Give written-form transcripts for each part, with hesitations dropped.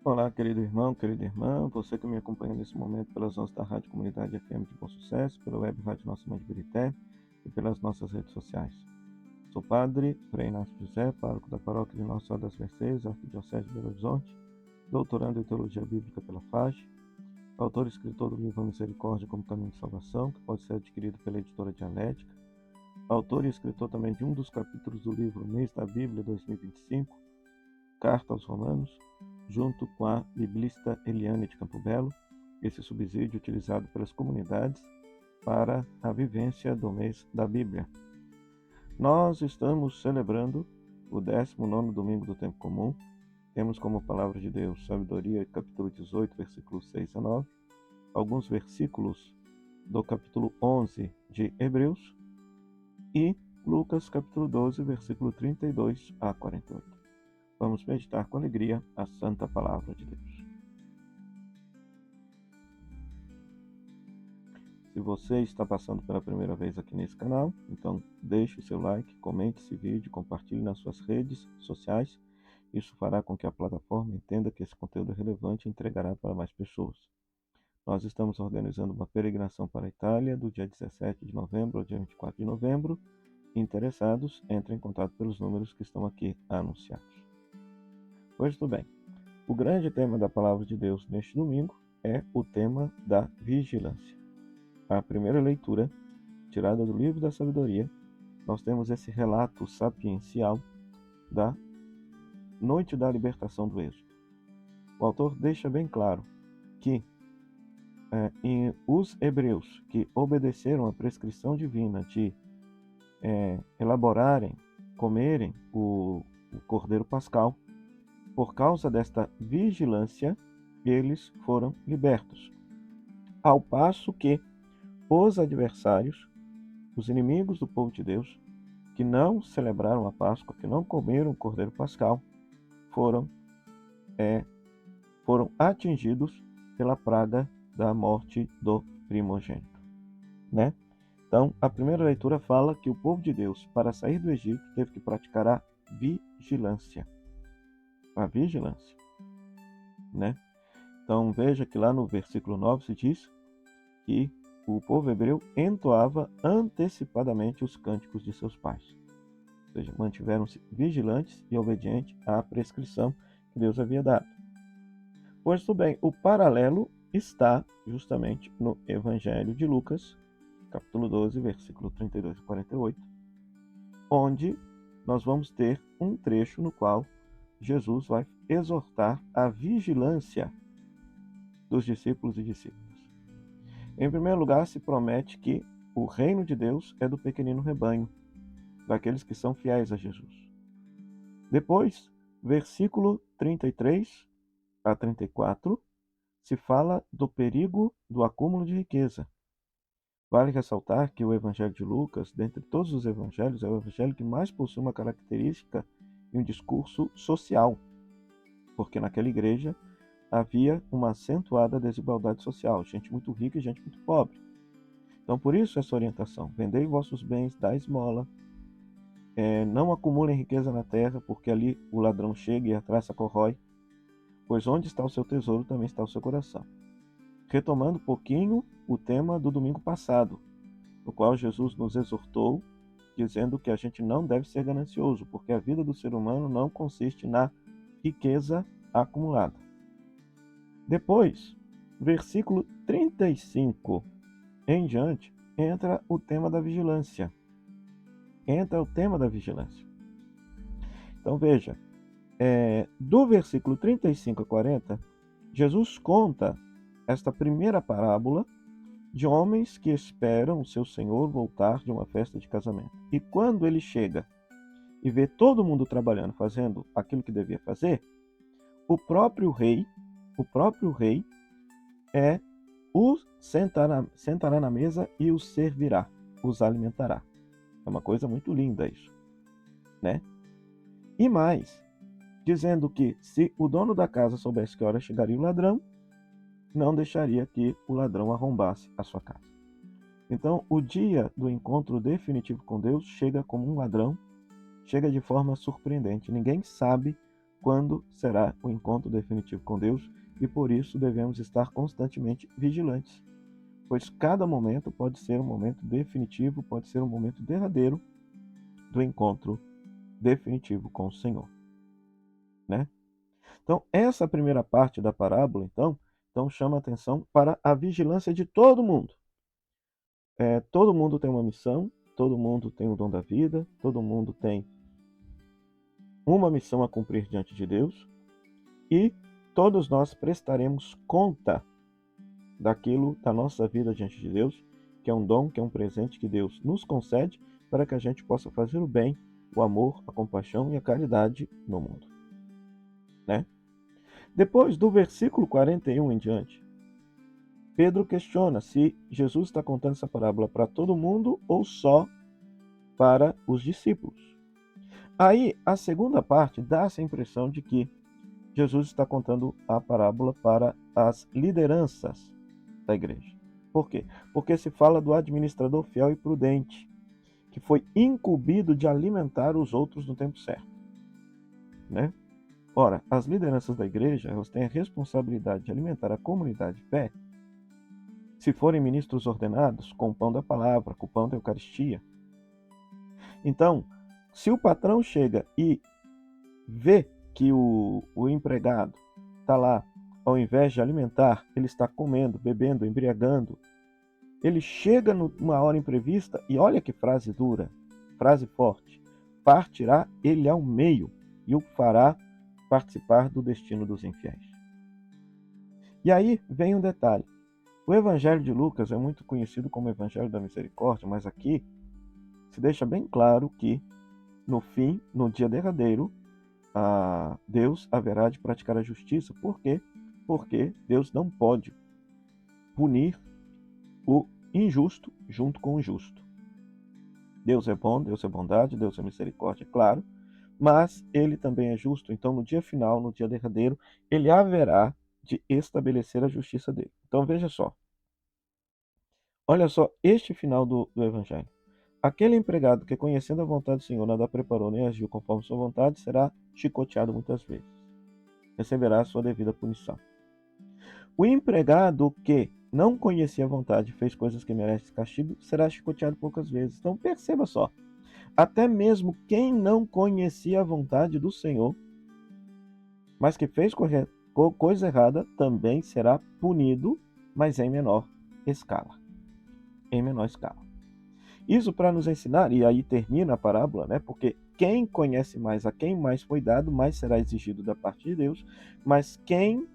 Olá, querido irmão, querida irmã, você que me acompanha nesse momento pelas ondas da Rádio Comunidade FM de Bom Sucesso, pela web Rádio Nossa Mãe de Birité e pelas nossas redes sociais. Sou padre Frei Inácio José, pároco da paróquia de Nossa Senhora das Mercês, Arquidiocese de Belo Horizonte, doutorando em Teologia Bíblica pela FAGE, autor e escritor do livro Misericórdia como Caminho de Salvação, que pode ser adquirido pela editora Dialética, autor e escritor também de um dos capítulos do livro Mês da Bíblia 2025, Carta aos Romanos, junto com a biblista Eliane de Campo Belo, esse subsídio utilizado pelas comunidades para a vivência do mês da Bíblia. Nós estamos celebrando o 19º domingo do tempo comum. Temos como palavra de Deus Sabedoria, capítulo 18, versículos 6 a 9, alguns versículos do capítulo 11 de Hebreus e Lucas, capítulo 12, versículo 32 a 48. Vamos meditar com alegria a santa palavra de Deus. Se você está passando pela primeira vez aqui nesse canal, então deixe seu like, comente esse vídeo, compartilhe nas suas redes sociais. Isso fará com que a plataforma entenda que esse conteúdo é relevante e entregará para mais pessoas. Nós estamos organizando uma peregrinação para a Itália do dia 17 de novembro ao dia 24 de novembro. Interessados, entrem em contato pelos números que estão aqui anunciados. Pois tudo bem. O grande tema da palavra de Deus neste domingo é o tema da vigilância. A primeira leitura, tirada do livro da Sabedoria, nós temos esse relato sapiencial da noite da libertação do Êxodo. O autor deixa bem claro que os hebreus que obedeceram à prescrição divina de elaborarem, comerem o cordeiro pascal, por causa desta vigilância, eles foram libertos. Ao passo que os adversários, os inimigos do povo de Deus, que não celebraram a Páscoa, que não comeram o cordeiro pascal, foram atingidos pela praga da morte do primogênito, né? Então, a primeira leitura fala que o povo de Deus, para sair do Egito, teve que praticar a vigilância. A vigilância, né? Então, veja que lá no versículo 9 se diz que o povo hebreu entoava antecipadamente os cânticos de seus pais. Ou seja, mantiveram-se vigilantes e obedientes à prescrição que Deus havia dado. Pois tudo bem, o paralelo está justamente no Evangelho de Lucas, capítulo 12, versículo 32 a 48, onde nós vamos ter um trecho no qual Jesus vai exortar a vigilância dos discípulos e discípulas. Em primeiro lugar, se promete que o reino de Deus é do pequenino rebanho, daqueles que são fiéis a Jesus. Depois, versículo 33 a 34, se fala do perigo do acúmulo de riqueza. Vale ressaltar que o Evangelho de Lucas, dentre todos os evangelhos, é o evangelho que mais possui uma característica e um discurso social, porque naquela igreja havia uma acentuada desigualdade social, gente muito rica e gente muito pobre. Então, por isso essa orientação: vendei vossos bens, dai esmola, não acumulem riqueza na terra, porque ali o ladrão chega e a traça corrói, pois onde está o seu tesouro, também está o seu coração. Retomando um pouquinho o tema do domingo passado, no qual Jesus nos exortou, dizendo que a gente não deve ser ganancioso, porque a vida do ser humano não consiste na riqueza acumulada. Depois, versículo 35 em diante, entra o tema da vigilância. Então veja, do versículo 35 a 40, Jesus conta esta primeira parábola de homens que esperam o seu Senhor voltar de uma festa de casamento. E quando ele chega e vê todo mundo trabalhando, fazendo aquilo que devia fazer, o próprio rei os sentará na mesa e os servirá, os alimentará. É uma coisa muito linda isso, né? E mais, dizendo que se o dono da casa soubesse que hora chegaria o ladrão, não deixaria que o ladrão arrombasse a sua casa. Então, o dia do encontro definitivo com Deus chega como um ladrão, chega de forma surpreendente. Ninguém sabe quando será o encontro definitivo com Deus, e por isso devemos estar constantemente vigilantes, pois cada momento pode ser um momento definitivo, pode ser um momento derradeiro do encontro definitivo com o Senhor, né? Então, essa primeira parte da parábola, então chama a atenção para a vigilância de todo mundo. Todo mundo tem uma missão, todo mundo tem o dom da vida, todo mundo tem uma missão a cumprir diante de Deus, e todos nós prestaremos conta daquilo da nossa vida diante de Deus, que é um dom, que é um presente que Deus nos concede para que a gente possa fazer o bem, o amor, a compaixão e a caridade no mundo, né? Depois do versículo 41 em diante, Pedro questiona se Jesus está contando essa parábola para todo mundo ou só para os discípulos. Aí, a segunda parte dá essa impressão de que Jesus está contando a parábola para as lideranças da igreja. Por quê? Porque se fala do administrador fiel e prudente, que foi incumbido de alimentar os outros no tempo certo, né? Ora, as lideranças da igreja, elas têm a responsabilidade de alimentar a comunidade de fé, se forem ministros ordenados, com o pão da palavra, com o pão da Eucaristia. Então, se o patrão chega e vê que o empregado está lá, ao invés de alimentar, ele está comendo, bebendo, embriagando, ele chega numa hora imprevista e olha que frase dura, frase forte: partirá ele ao meio e o fará participar do destino dos infiéis. E aí vem um detalhe. O Evangelho de Lucas é muito conhecido como Evangelho da Misericórdia, mas aqui se deixa bem claro que, no fim, no dia derradeiro, Deus haverá de praticar a justiça. Por quê? Porque Deus não pode punir o injusto junto com o justo. Deus é bom, Deus é bondade, Deus é misericórdia, claro, mas Ele também é justo. Então, no dia final, no dia derradeiro, Ele haverá de estabelecer a justiça dele. Então, veja só. Olha só este final do Evangelho. Aquele empregado que, conhecendo a vontade do Senhor, nada preparou nem agiu conforme sua vontade, será chicoteado muitas vezes. Receberá a sua devida punição. O empregado que não conhecia a vontade e fez coisas que merecem castigo, será chicoteado poucas vezes. Então perceba só, até mesmo quem não conhecia a vontade do Senhor, mas que fez coisa errada, também será punido, mas em menor escala. Em menor escala. Isso para nos ensinar, e aí termina a parábola, né? Porque quem conhece mais, a quem mais foi dado, mais será exigido da parte de Deus, mas quem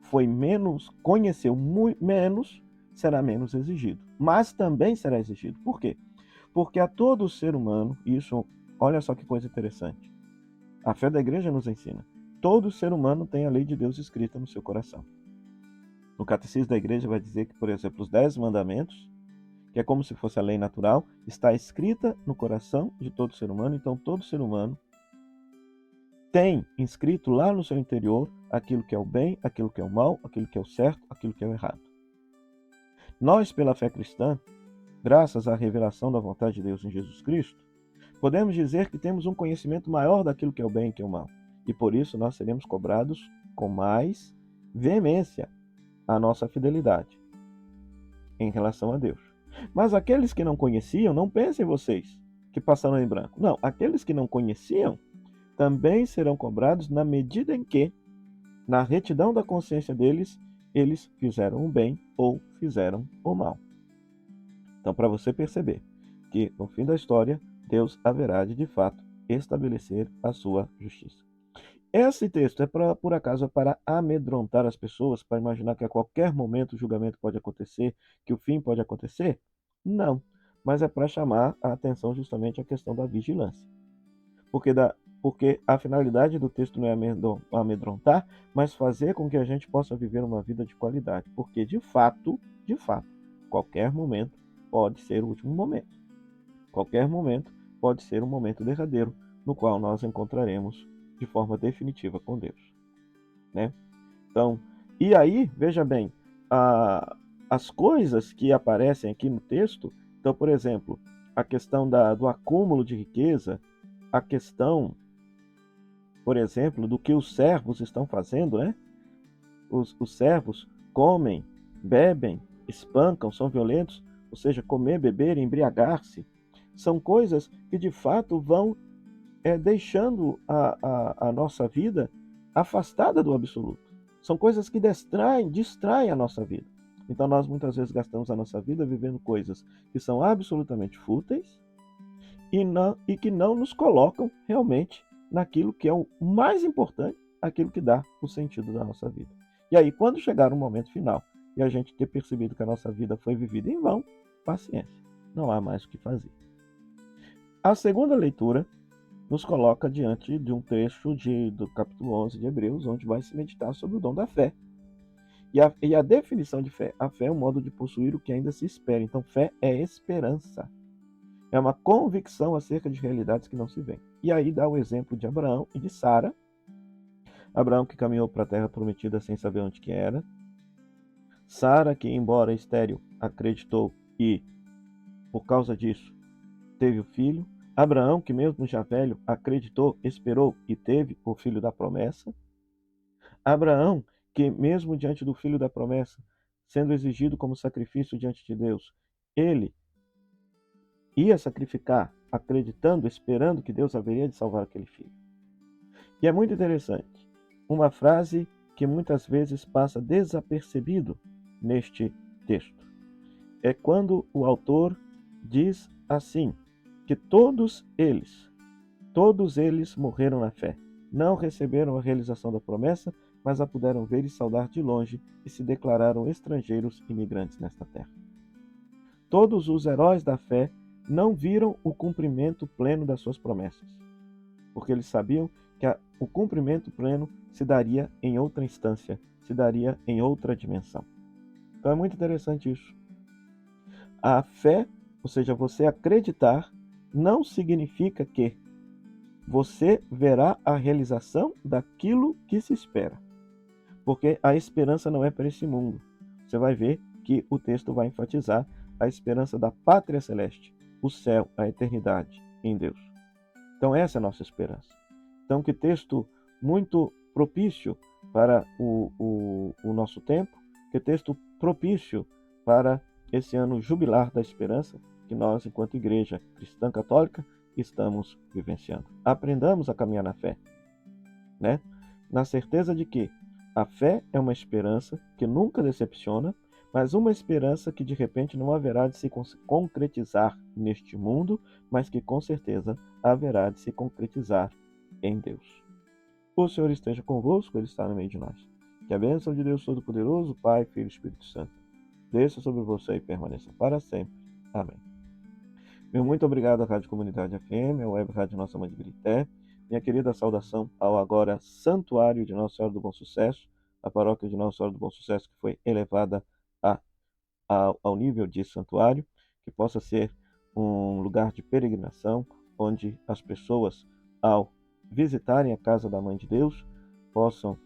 foi menos, conheceu muito menos, será menos exigido. Mas também será exigido. Por quê? Porque a todo ser humano, isso, olha só que coisa interessante. A fé da igreja nos ensina. Todo ser humano tem a lei de Deus escrita no seu coração. No catecismo da igreja vai dizer que, por exemplo, os 10 mandamentos, que é como se fosse a lei natural, está escrita no coração de todo ser humano. Então, todo ser humano tem inscrito lá no seu interior aquilo que é o bem, aquilo que é o mal, aquilo que é o certo, aquilo que é o errado. Nós, pela fé cristã, graças à revelação da vontade de Deus em Jesus Cristo, podemos dizer que temos um conhecimento maior daquilo que é o bem e que é o mal. E por isso nós seremos cobrados com mais veemência a nossa fidelidade em relação a Deus. Mas aqueles que não conheciam, não pensem vocês que passaram em branco. Não, aqueles que não conheciam também serão cobrados na medida em que, na retidão da consciência deles, eles fizeram o bem ou fizeram o mal. Então, para você perceber que, no fim da história, Deus haverá de fato, estabelecer a sua justiça. Esse texto por acaso, é para amedrontar as pessoas, para imaginar que a qualquer momento o julgamento pode acontecer, que o fim pode acontecer? Não, mas é para chamar a atenção justamente à questão da vigilância. Porque a finalidade do texto não é amedrontar, mas fazer com que a gente possa viver uma vida de qualidade. Porque, de fato, qualquer momento pode ser o último momento. Qualquer momento pode ser um momento derradeiro, no qual nós encontraremos de forma definitiva com Deus, né? Então, e aí, veja bem, as coisas que aparecem aqui no texto, então, por exemplo, a questão do acúmulo de riqueza, a questão por exemplo, do que os servos estão fazendo, né? Os servos comem, bebem, espancam, são violentos, ou seja, comer, beber, embriagar-se, são coisas que de fato vão deixando a nossa vida afastada do absoluto. São coisas que distraem a nossa vida. Então nós muitas vezes gastamos a nossa vida vivendo coisas que são absolutamente fúteis e que não nos colocam realmente naquilo que é o mais importante, aquilo que dá o sentido da nossa vida. E aí, quando chegar o momento final e a gente ter percebido que a nossa vida foi vivida em vão, paciência, não há mais o que fazer. A segunda leitura nos coloca diante de um trecho do capítulo 11 de Hebreus, onde vai se meditar sobre o dom da fé. E a definição de fé: a fé é um modo de possuir o que ainda se espera. Então, fé é esperança. É uma convicção acerca de realidades que não se veem. E aí dá o exemplo de Abraão e de Sara. Abraão que caminhou para a terra prometida sem saber onde que era. Sara que, embora estéril, acreditou e, por causa disso, teve o filho. Abraão que, mesmo já velho, acreditou, esperou e teve o filho da promessa. Abraão que, mesmo diante do filho da promessa, sendo exigido como sacrifício diante de Deus, ele ia sacrificar, acreditando, esperando que Deus haveria de salvar aquele filho. E é muito interessante, uma frase que muitas vezes passa desapercebido neste texto. É quando o autor diz assim, que todos eles morreram na fé. Não receberam a realização da promessa, mas a puderam ver e saudar de longe e se declararam estrangeiros imigrantes nesta terra. Todos os heróis da fé não viram o cumprimento pleno das suas promessas, porque eles sabiam que o cumprimento pleno se daria em outra instância, se daria em outra dimensão. Então é muito interessante isso. A fé, ou seja, você acreditar, não significa que você verá a realização daquilo que se espera, porque a esperança não é para esse mundo. Você vai ver que o texto vai enfatizar a esperança da pátria celeste, o céu, a eternidade em Deus. Então essa é a nossa esperança. Então que texto muito propício para o nosso tempo, que texto propício para esse ano jubilar da esperança que nós, enquanto igreja cristã católica, estamos vivenciando. Aprendamos a caminhar na fé, né? Na certeza de que a fé é uma esperança que nunca decepciona, mas uma esperança que de repente não haverá de se concretizar neste mundo, mas que com certeza haverá de se concretizar em Deus. O Senhor esteja convosco, Ele está no meio de nós. Que a bênção de Deus Todo-Poderoso, Pai, Filho e Espírito Santo, desça sobre você e permaneça para sempre. Amém. Meu muito obrigado à Rádio Comunidade FM, à Web Rádio Nossa Mãe de Birité. Minha querida saudação ao agora Santuário de Nossa Senhora do Bom Sucesso, a paróquia de Nossa Senhora do Bom Sucesso que foi elevada ao nível de santuário, que possa ser um lugar de peregrinação, onde as pessoas, ao visitarem a casa da Mãe de Deus, possam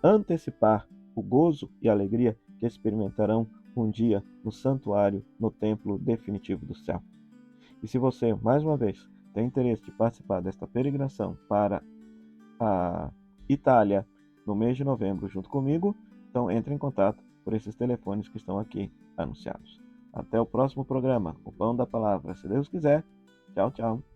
antecipar o gozo e a alegria que experimentarão um dia no santuário, no templo definitivo do céu. E se você, mais uma vez, tem interesse de participar desta peregrinação para a Itália no mês de novembro junto comigo, então entre em contato por esses telefones que estão aqui anunciados. Até o próximo programa, o Pão da Palavra, se Deus quiser. Tchau, tchau.